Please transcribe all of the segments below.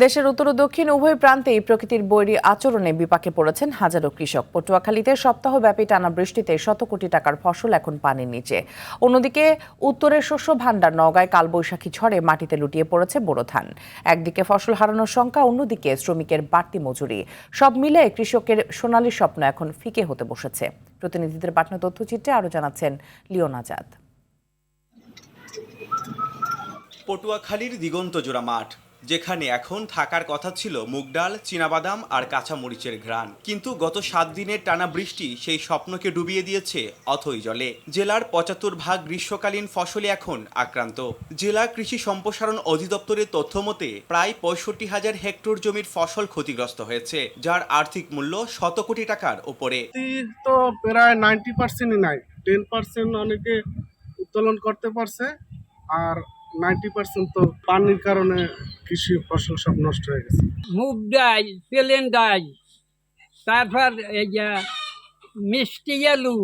দেশের উত্তর ও দক্ষিণ উভয় প্রান্তেই প্রকৃতির বৈরী আচরণে বিপাকে পড়েছেন হাজারো কৃষক। পটুয়াখালীতে সপ্তাহব্যাপী টানা বৃষ্টিতে শত কোটি টাকার ফসল এখন পানির নিচে। অন্যদিকে উত্তরের শস্য ভাণ্ডার নওগাঁয় কালবৈশাখী ঝড়ে মাটিতে লুটিয়ে পড়েছে বোরো ধান। একদিকে ফসল হারানোর শঙ্কা, অন্যদিকে শ্রমিকের বাড়তি মজুরি। সব মিলে কৃষকের সোনালী স্বপ্ন এখন ফিকে হতে বসেছে। প্রতিনিধিদের পাঠানো তথ্যচিত্রে আরও জানাচ্ছেন লিওন আজাদ। পটুয়াখালীর দিগন্তজোড়া মাঠ, যেখানে এখন থাকার কথা ছিল মুগ ডাল, চীনাবাদাম আর কাঁচা মরিচের ঘ্রাণ, কিন্তু গত 7 দিনের টানা বৃষ্টি সেই স্বপ্নকে ডুবিয়ে দিয়েছে অথই জলে। জেলার 75% গ্রীষ্মকালীন ফসলে এখন আক্রান্ত। জেলা কৃষি সম্প্রসারণ অধিদপ্তরের তথ্য মতে প্রায় 65,000 হেক্টর জমির ফসল ক্ষতিগ্রস্ত হয়েছে, যার আর্থিক মূল্য শত কোটি টাকার উপরে। তো প্রায় 90%ই নাই, 10% অনেকে উত্তোলন করতে পারছে, আর 90% তো পানির কারণে কৃষি ফসল সব নষ্ট হয়ে গেছে। মুগ ডাল, প্লেন ডাল, তারপর এই যে মিষ্টি আলু,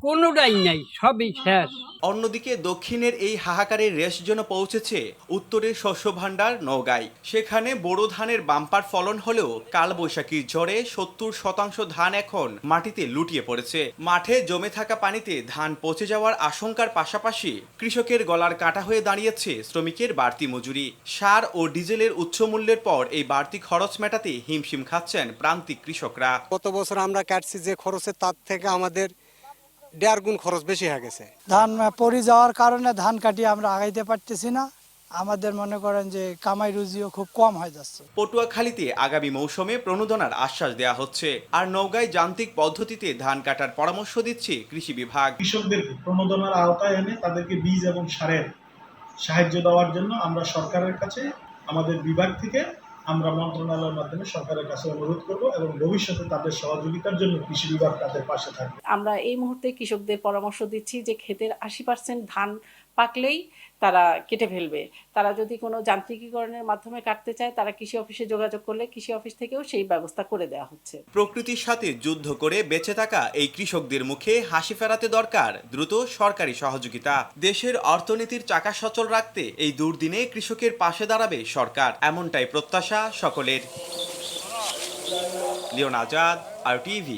কোনোটাই নাই, সবই শেষ। অন্যদিকে দক্ষিণের এই হাহাকারের রেশ যেন পৌঁছেছে উত্তরের শস্য ভাণ্ডার নওগাঁয়। সেখানে বোরো ধানের বাম্পার ফলন হলেও কালবৈশাখীর ঝড়ে 70% ধান এখন মাটিতে লুটিয়ে পড়েছে। মাঠে জমে থাকা পানিতে ধান পচে যাওয়ার আশঙ্কার পাশাপাশি কৃষকের গলার কাটা হয়ে দাঁড়িয়েছে শ্রমিকের বাড়তি মজুরি। সার ও ডিজেলের উচ্চ মূল্যের পর এই বাড়তি খরচ মেটাতে হিমশিম খাচ্ছেন প্রান্তিক কৃষকরা। গত বছর আমরা কাটছি যে খরচে, তার থেকে আমাদের 1.5 গুণ খরচ বেশি হয়ে গেছে। ধান পড়ে যাওয়ার কারণে ধান কাটিয়ে আমরা আগাইতে পারতেছি না। আমাদের মনে করেন যে কামাই রুজিও খুব কম হয়ে যাচ্ছে। পটুয়াখালীতে আগামী মৌসুমে প্রণোদনার আশ্বাস দেওয়া হচ্ছে, আর নওগাঁয় যান্ত্রিক পদ্ধতিতে ধান কাটার পরামর্শ দিচ্ছে কৃষি বিভাগ। কৃষকদেরকে প্রণোদনার আওতায় এনে তাদেরকে বীজ এবং সারের সাহায্য দেওয়ার জন্য আমরা সরকারের কাছে, আমাদের বিভাগ থেকে আমরা মন্ত্রণালয়ের মাধ্যমে সরকারের কাছে অনুরোধ করব, এবং ভবিষ্যতে তাদের সহযোগিতার জন্য কৃষি বিভাগ তাদের পাশে থাকবে। আমরা এই মুহূর্তে কৃষকদের পরামর্শ দিচ্ছি যে ক্ষেতের 80% ধান পাকলেই তারা কেটে ফেলবে। তারা যদি কোনো যান্ত্রিকীকরণের মাধ্যমে কাটতে চায়, তারা কৃষি অফিসে যোগাযোগ করলে কৃষি অফিস থেকেও সেই ব্যবস্থা করে দেওয়া হচ্ছে। প্রকৃতির সাথে যুদ্ধ করে বেঁচে থাকা এই কৃষকদের মুখে হাসি ফেরাতে দরকার দ্রুত সরকারি সহযোগিতা। দেশের অর্থনীতির চাকা সচল রাখতে এই দুর্দিনে কৃষকের পাশে দাঁড়াবে সরকার, এমনটাই প্রত্যাশা সকলের। Leon Azad, RTV।